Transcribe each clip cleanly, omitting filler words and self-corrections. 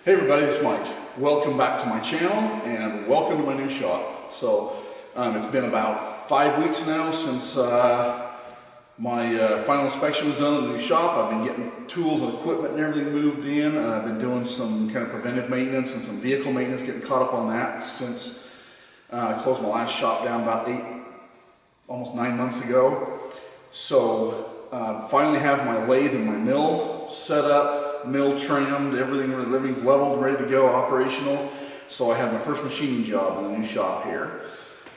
Hey everybody, this is Mike. Welcome back to my channel and welcome to my new shop. So it's been about 5 weeks now since my final inspection was done in the new shop. I've been getting tools and equipment and everything moved in, and I've been doing some kind of preventive maintenance and some vehicle maintenance, getting caught up on that since I closed my last shop down about almost 9 months ago. So finally have my lathe and my mill set up, mill trimmed, everything's leveled, ready to go, operational. So I have my first machining job in the new shop here.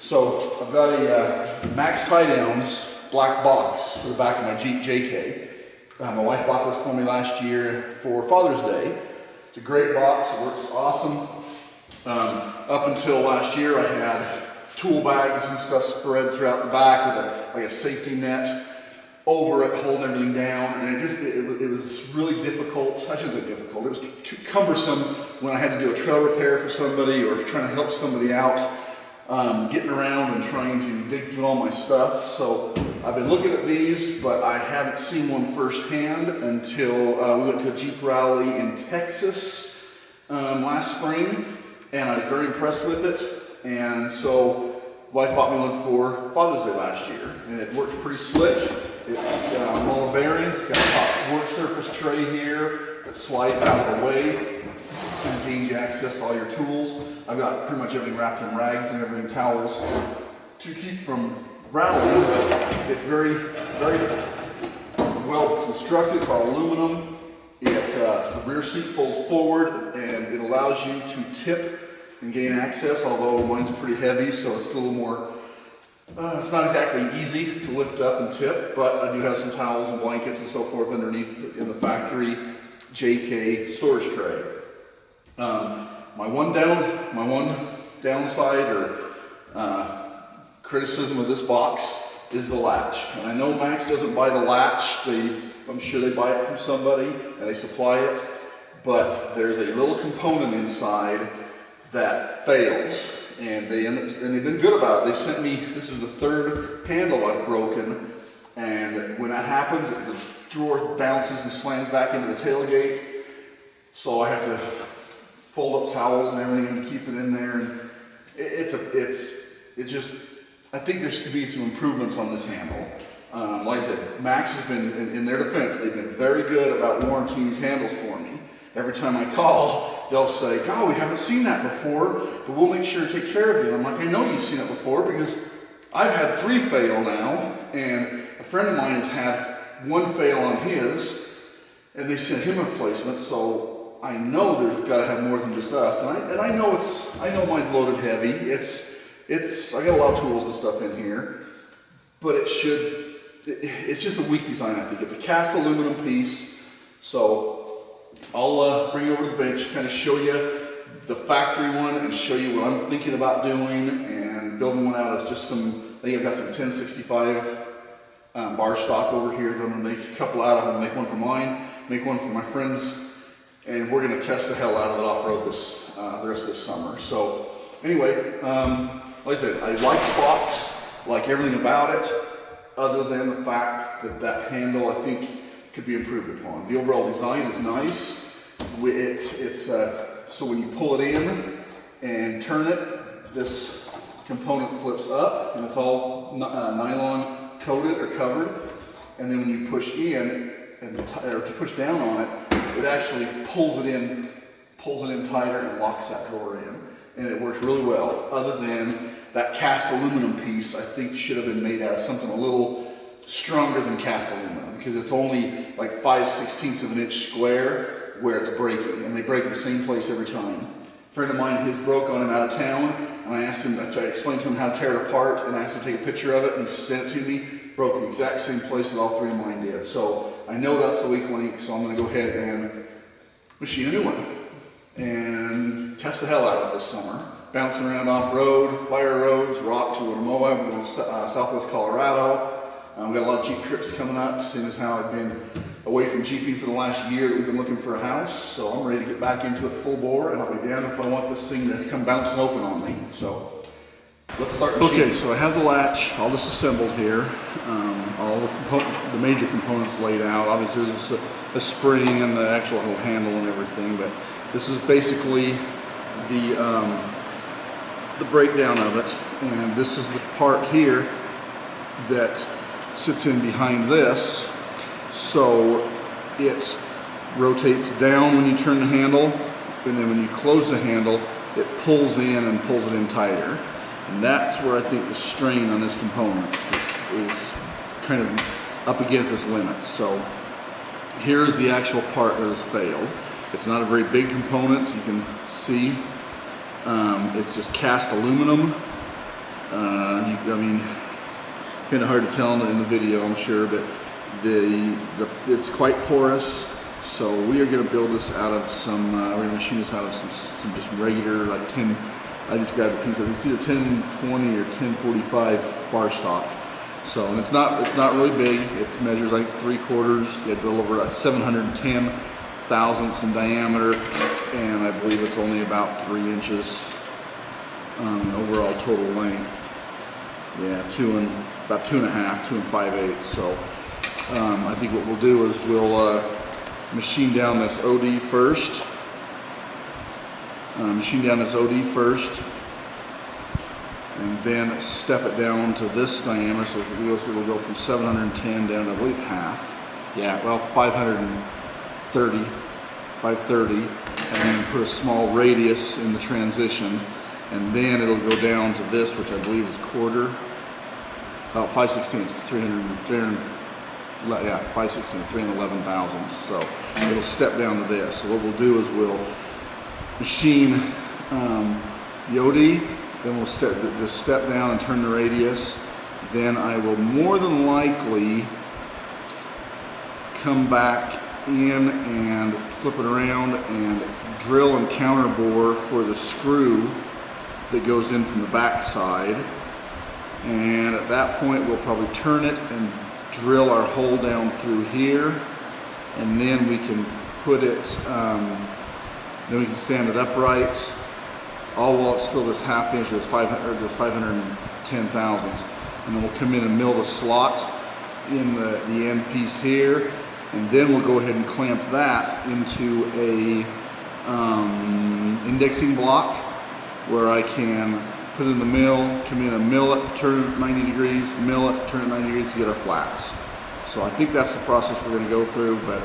So I've got a Max tie downs black box for the back of my Jeep JK. My wife bought this for me last year for Father's Day. It's a great box, it works awesome. Up until last year I had tool bags and stuff spread throughout the back with like a safety net over it, holding everything down, and it was really difficult. I shouldn't say difficult, it was cumbersome when I had to do a trail repair for somebody or trying to help somebody out, getting around and trying to dig through all my stuff. So I've been looking at these, but I haven't seen one firsthand until we went to a Jeep rally in Texas last spring, and I was very impressed with it. And so wife bought me one for Father's Day last year, and it works pretty slick. It's roller bearings, it's got a top work surface tray here that slides out of the way and gains you access to all your tools. I've got pretty much everything wrapped in rags and everything, towels, to keep from rattling. It's very, very well constructed. It's all aluminum. The rear seat folds forward and it allows you to tip and gain access, although mine's pretty heavy, so it's a little more it's not exactly easy to lift up and tip, but I do have some towels and blankets and so forth underneath in the factory JK storage tray. My one downside or criticism of this box is the latch. And I know Max doesn't buy the latch. I'm sure they buy it from somebody and they supply it, but there's a little component inside that fails. And they've been good about it. They sent me, this is the third handle I've broken, and when that happens, the drawer bounces and slams back into the tailgate, so I have to fold up towels and everything to keep it in there. And I think there should be some improvements on this handle. Like I said, Max has been, in their defense, they've been very good about warranting these handles for me. Every time I call, they'll say, God, we haven't seen that before, but we'll make sure to take care of you. And I'm like, I know you've seen it before because I've had 3 fail now, and a friend of mine has had 1 fail on his, and they sent him a replacement, so I know there's got to have more than just us. And I know mine's loaded heavy. I got a lot of tools and stuff in here, but it's just a weak design, I think. It's a cast aluminum piece, so I'll bring you over to the bench, kind of show you the factory one and show you what I'm thinking about doing and building one out. It's just I think I've got some 1065 bar stock over here that I'm going to make a couple out of. I'm going to make one for mine, make one for my friends, and we're going to test the hell out of it off-road the rest of this summer. So anyway, like I said, I like the box, like everything about it, other than the fact that handle, I think, could be improved upon. The overall design is nice. So when you pull it in and turn it, this component flips up and it's all nylon coated or covered. And then when you push in or to push down on it, it actually pulls it in tighter and locks that drawer in. And it works really well. Other than that cast aluminum piece, I think should have been made out of something a little stronger than cast aluminum, because it's only like 5/16 of an inch square where it's breaking, and they break in the same place every time. A friend of mine, his broke on him out of town, and I explained to him how to tear it apart, and I asked him to take a picture of it, and he sent it to me, broke the exact same place that all 3 of mine did. So I know that's the weak link, so I'm going to go ahead and machine a new one and test the hell out of it this summer. Bouncing around off-road, fire roads, rock to Moab, we're going to Southwest Colorado. We've got a lot of Jeep trips coming up, seeing as how I've been away from Jeeping for the last year that we've been looking for a house. So I'm ready to get back into it full bore, and I'll be damned if I want this thing to come bouncing open on me. So let's start machining. Okay, so I have the latch all disassembled here. All the major components laid out. Obviously there's a spring and the actual whole handle and everything, but This is basically the breakdown of it, and this is the part here that sits in behind this, so it rotates down when you turn the handle, and then when you close the handle, it pulls in and pulls it in tighter. And that's where I think the strain on this component is kind of up against its limits. So here's the actual part that has failed. It's not a very big component, you can see. It's just cast aluminum. I mean, kind of hard to tell in the video, I'm sure, but it's quite porous. So we are going to build this out of some, we're going to machine this out of some just regular, like 10, I just grabbed a piece of, it's either 1020 or 1045 bar stock. So, and it's not really big. It measures like 3/4, you have to deliver 710 thousandths in diameter, and I believe it's only about 3 inches in overall total length. Yeah, about 2.5, 2 5/8. So I think what we'll do is we'll machine down this OD first. And then step it down to this diameter. So we'll go from 710 down to, I believe, half. Yeah, well, 530, and then put a small radius in the transition, and then it'll go down to this, which I believe is 1/4, about 5/16. It's 311 thousandths. So it'll step down to this. So what we'll do is we'll machine the OD, then we'll step down and turn the radius. Then I will more than likely come back in and flip it around and drill and counterbore for the screw that goes in from the back side. And at that point we'll probably turn it and drill our hole down through here, and then we can put it, then we can stand it upright, all while it's still this 1/2 inch, or this 510 thousandths. And then we'll come in and mill the slot in the end piece here, and then we'll go ahead and clamp that into a indexing block where I can put it in the mill, come in and mill it, turn it 90 degrees, mill it, turn it 90 degrees to get our flats. So I think that's the process we're going to go through, but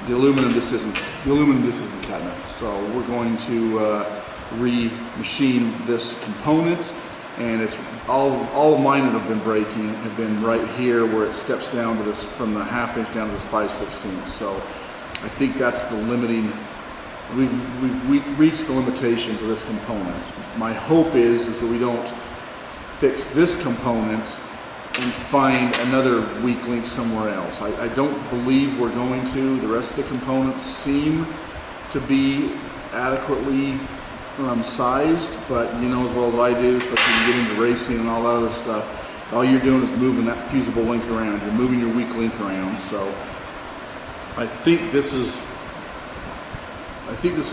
the aluminum just isn't cutting it. So we're going to re-machine this component, and it's all of mine that have been breaking have been right here where it steps down to this, from the 1/2 inch down to this 5/16. So I think that's the limiting. We've reached the limitations of this component. My hope is that we don't fix this component and find another weak link somewhere else. I don't believe we're going to. The rest of the components seem to be adequately sized, but you know as well as I do, especially when you get into racing and all that other stuff, all you're doing is moving that fusible link around. You're moving your weak link around. So I think this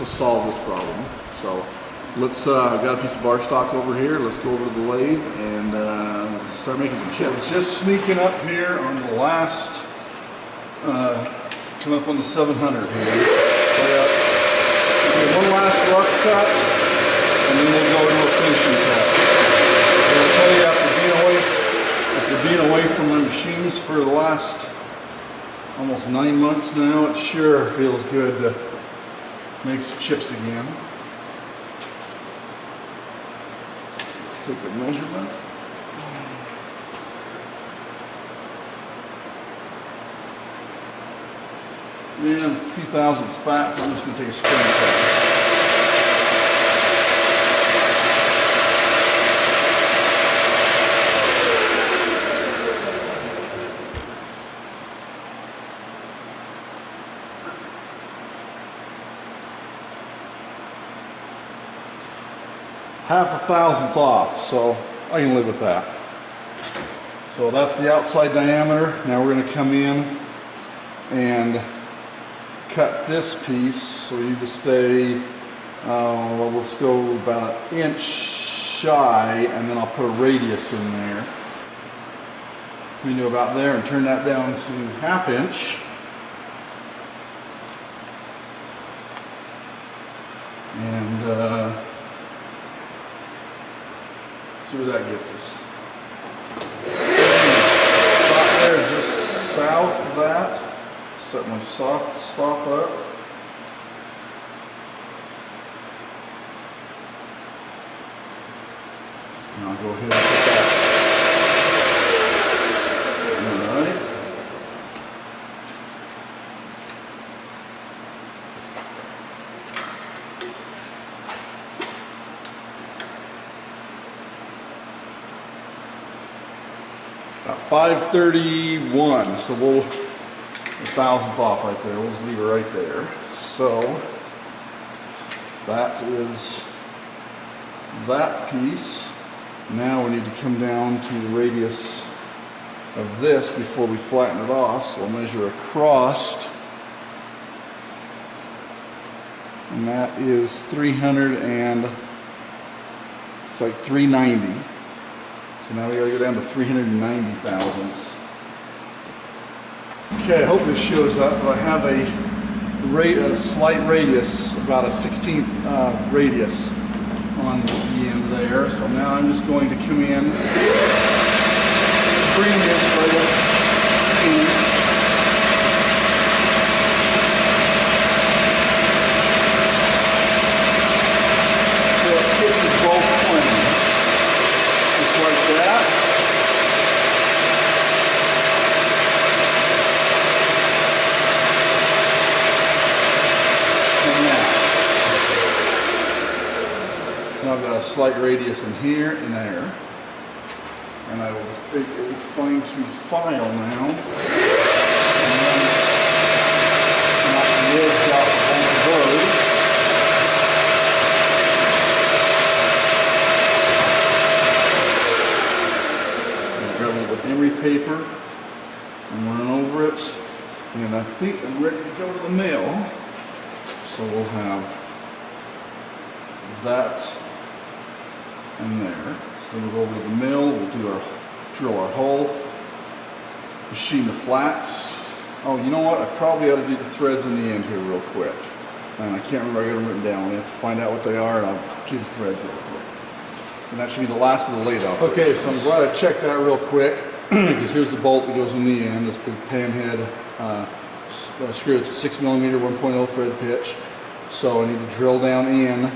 will solve this problem. So let's, I've got a piece of bar stock over here. Let's go over to the lathe and start making some chips. Just sneaking up here on the last, coming up on the 700 here. One last rough cut, and then we'll go to a finishing cut. So I'll tell you, after being away from my machines for the last almost 9 months now, it sure feels good to make some chips again. Let's take a measurement. And a few thousandths fat, so I'm just going to take a spin cut. Half a thousandth off, so I can live with that. So that's the outside diameter. Now we're going to come in and cut this piece, so you just stay, let's go about 1 inch shy, and then I'll put a radius in there. We do about there, and turn that down to 1/2 inch. and see where that gets us. Stop there just south of that. Set my soft stop up. And I'll go ahead and put that. Alright. About 531, so we'll a thousandth off right there. We'll just leave it right there. So that is that piece. Now we need to come down to the radius of this before we flatten it off. So I'll measure across, and that is 300 and it's like 390. So now we gotta go down to 390 thousandths. Okay, I hope this shows up, but I have a slight radius, about a 16th radius on the end there. So now I'm just going to come in, bring this right up in. So it kisses both planes. Just like that. I've got a slight radius in here and there. And I will just take a fine-tooth file now and knock the edge off of both of those. I'll grab a little bit of emery paper and run over it. And I think I'm ready to go to the mill. So we'll have that in there. So we'll go over to the mill, we'll drill our hole, machine the flats. Oh, you know what? I probably ought to do the threads in the end here real quick. And I can't remember, I got them written down. We have to find out what they are, and I'll do the threads real quick. And that should be the last of the lathe operations. Okay, so I'm glad I checked that real quick, because here's the bolt that goes in the end, this big pan head screw. It's a 6mm 1.0 thread pitch. So I need to drill down in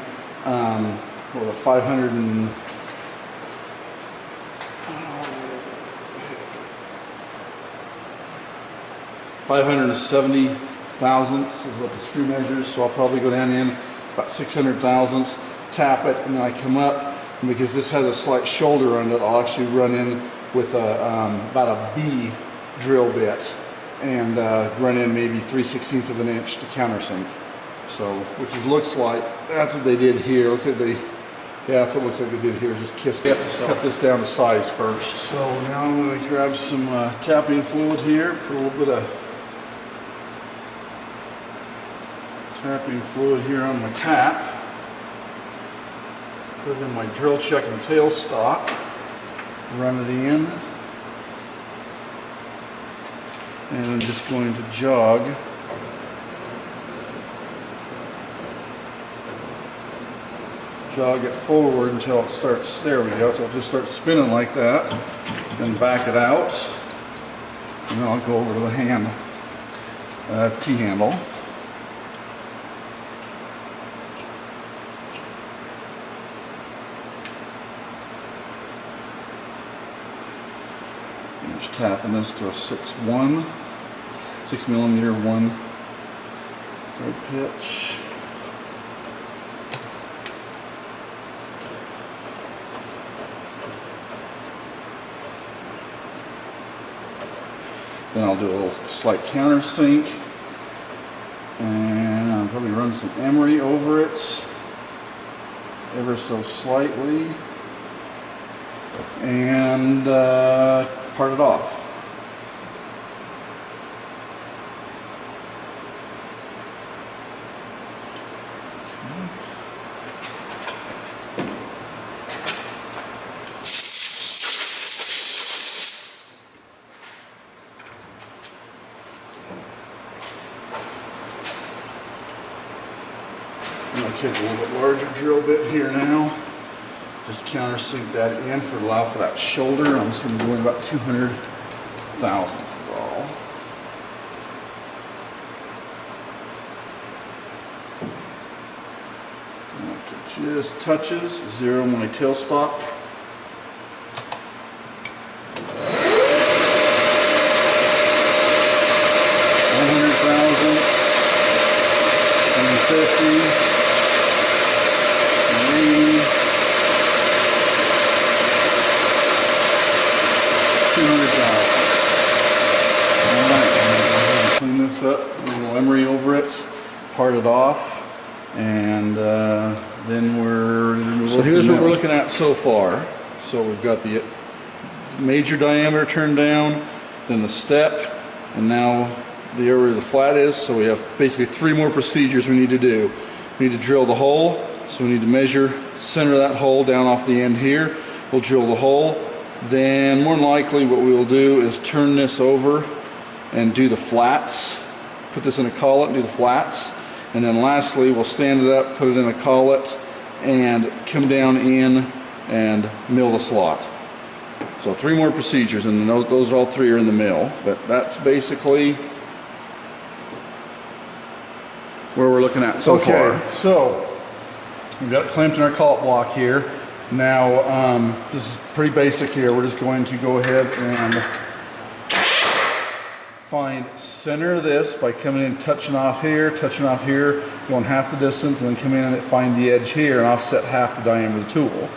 with a 570 thousandths is what the screw measures. So I'll probably go down in about 600 thousandths, tap it, and then I come up. And because this has a slight shoulder on it, I'll actually run in with about a B drill bit and run in maybe 3/16 of an inch to countersink. So, which looks like that's what they did here. Looks like yeah, that's what it looks like they did here. Is just they have to cut this down to size first. So now I'm going to grab some tapping fluid here. Put a little bit of tapping fluid here on my tap. Put it in my drill chuck and tailstock. Run it in, and I'm just going to jog. Jog it forward until it starts, there we go, until it just starts spinning like that. Then back it out. And then I'll go over to the hand, T-handle. Finish tapping this to a 6mm 1 thread pitch. Then I'll do a little slight countersink, and I'll probably run some emery over it, ever so slightly, and part it off. I'm going to take a little bit larger drill bit here now. Just countersink that in for allow for that shoulder. I'm just going to go in about 200 thousandths is all. Just touches, zero my tailstock. 100 thousandths, 150, 180, 200 thousandths. Alright, I'm going to go ahead and clean this up, a little emery over it, part it off, and then so here's what we're looking at so far. So we've got the major diameter turned down, then the step, and now the area where the flat is. So we have basically 3 more procedures we need to do. We need to drill the hole, so we need to measure center of that hole down off the end here. We'll drill the hole. Then more than likely what we will do is turn this over and do the flats. Put this in a collet and do the flats. And then lastly, we'll stand it up, put it in a collet, and come down in and mill the slot. So 3 more procedures, and those all 3 are in the mill. But that's basically where we're looking at so far. Okay, so we've got it clamped in our collet block here. Now, this is pretty basic here. We're just going to go ahead and find center of this by coming in, touching off here, going half the distance, and then come in and find the edge here and offset half the diameter of the tool.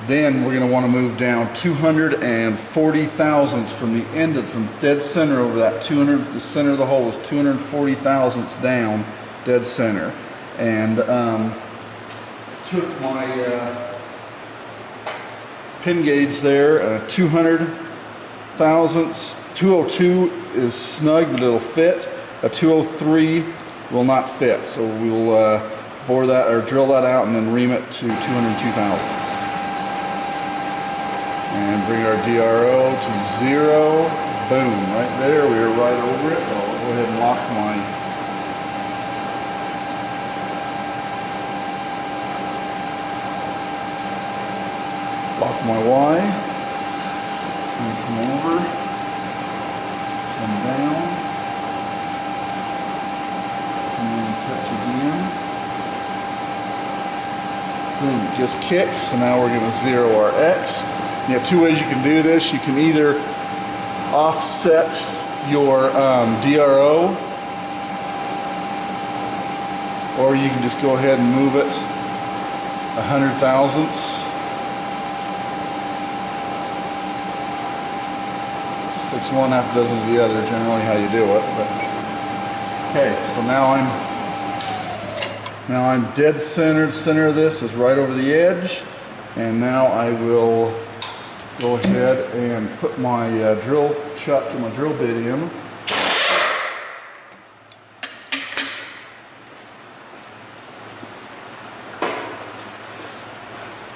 Then we're going to want to move down 240 thousandths from the end of, from dead center over that 200, the center of the hole is 240 thousandths down, dead center. And took my pin gauge there, 200 thousandths. 202 is snug, but it'll fit. A 203 will not fit, so we'll bore that or drill that out and then ream it to 202 thousandths. And bring our DRO to 0. Boom, right there. We are right over it. I'll go ahead and lock my Y. And come over. Come down, come in and touch again. Boom, it just kicks, so now we're going to 0 our X. You have 2 ways you can do this. You can either offset your DRO, or you can just go ahead and move it 100 thousandths. 6 one, half a dozen of the other, generally how you do it. But okay, so now I'm dead centered. Center of this is right over the edge, and now I will go ahead and put my drill chuck and my drill bit in.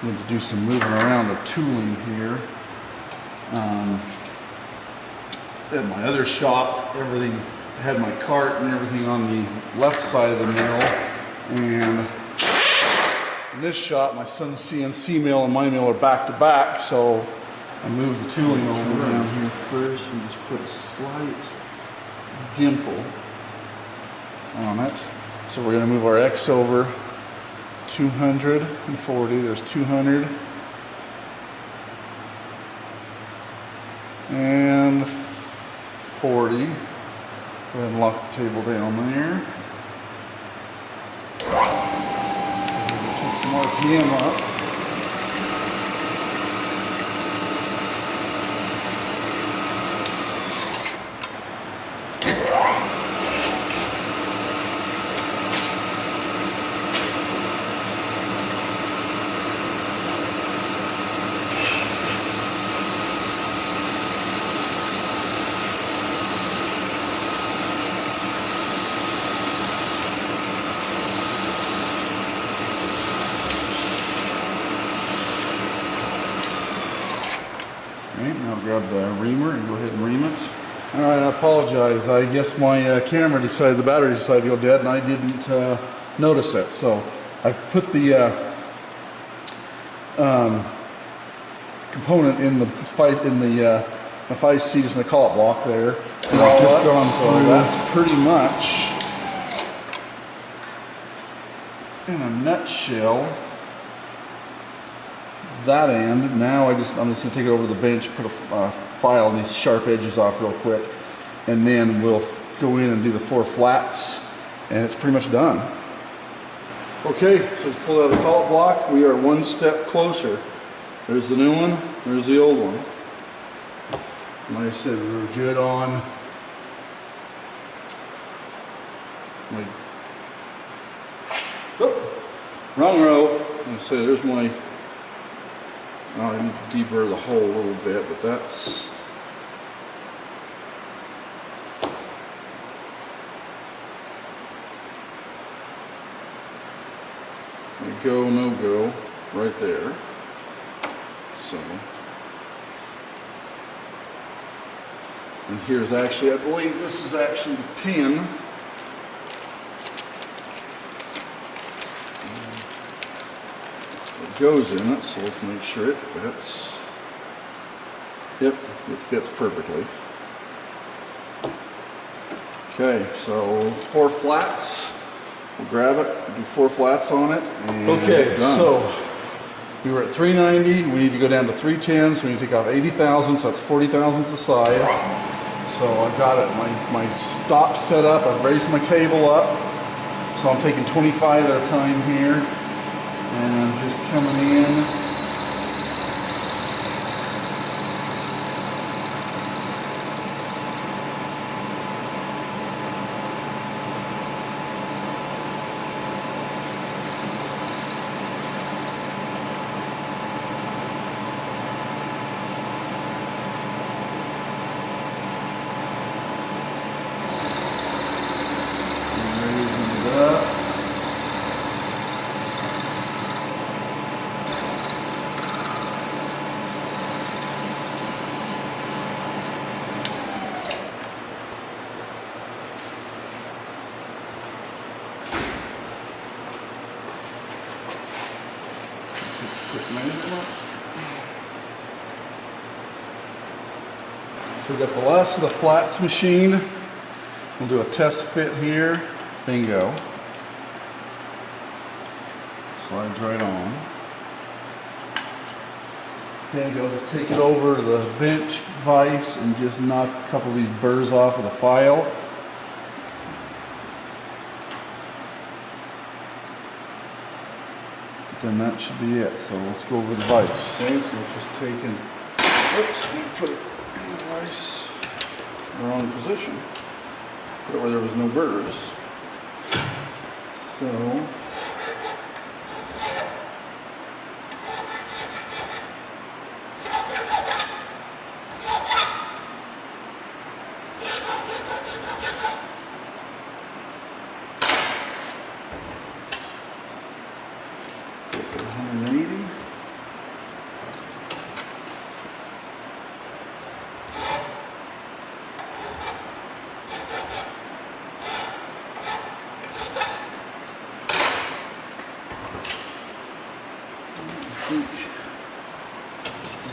Need to do some moving around of tooling here. At my other shop, everything, I had my cart and everything on the left side of the mill, and in this shop my son's CNC mill and my mill are back to back, so I moved the tooling over down here first and just put a slight dimple on it. So we're going to move our X over 240, there's 200 and 40. Go ahead and lock the table down there. Take some RPM up. Now grab the reamer and go ahead and ream it. Alright, I apologize. I guess my camera decided, the battery decided to go dead, and I didn't notice it. So I've put the component in the 5 seats in the collet block there, and I've just gone through. That's pretty much, in a nutshell, that end. Now I'm just going to take it over to the bench, put a file on these sharp edges off real quick, and then we'll go in and do the 4 flats, and it's pretty much done. Okay, so let's pull it out of the collet block. We are one step closer. There's the new one, there's the old one. Like I said, we were good on wrong row. Like I said, there's my, I need to deburr the hole a little bit, but that's, go, no go, right there. So, and here's actually, I believe this is actually the pin. It goes in it, so let's make sure it fits. Yep, it fits perfectly. Okay, so 4 flats. We'll grab it, do 4 flats on it, and okay, it's done. So we were at 390, we need to go down to 310, so we need to take off 80 thousandths, so that's 40 thousandths aside. So I've got it, my stop set up, I've raised my table up, so I'm taking 25 at a time here, and I'm just coming in. So we've got the last of the flats machined. We'll do a test fit here. Bingo. Slides right on. Okay, go just take it over to the bench vise and just knock a couple of these burrs off of the file. Then that should be it. So let's go over the vise. Okay, so we're just taking, oops, I'm going to put it in the vise, wrong position. Put it where there was no burrs. So,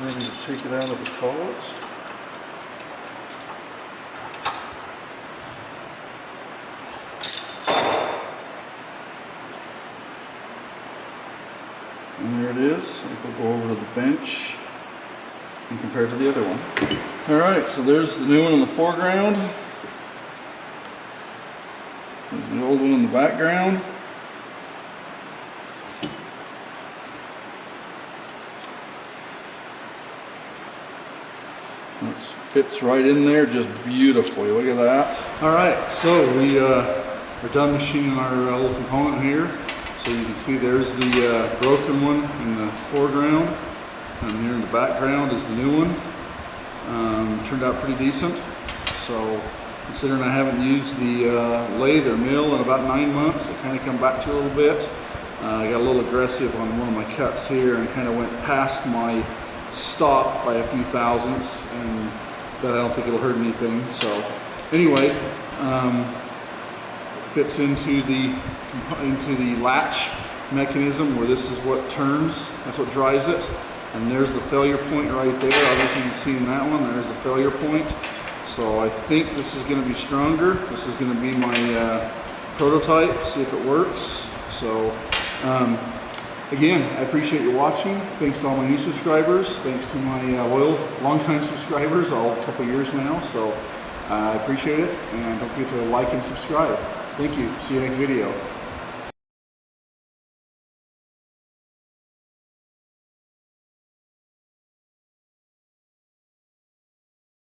ready to take it out of the collets. And there it is. We'll go over to the bench and compare it to the other one. Alright, so there's the new one in the foreground. There's the old one in the background. It fits right in there just beautifully. Look at that. Alright, so we are done machining our little component here. So you can see there's the broken one in the foreground, and here in the background is the new one. Turned out pretty decent. So considering I haven't used the lathe or mill in about 9 months, it kind of come back to a little bit. I got a little aggressive on one of my cuts here and kind of went past my stop by a few thousandths, but I don't think it'll hurt anything. So anyway, fits into the latch mechanism, where this is what turns, that's what drives it. And there's the failure point right there. Obviously you can see in that one, there's the failure point. So I think this is going to be stronger. This is going to be my prototype, see if it works. So again, I appreciate you watching. Thanks to all my new subscribers. Thanks to my loyal, long-time subscribers, all a couple years now. So I appreciate it, and don't forget to like and subscribe. Thank you. See you next video.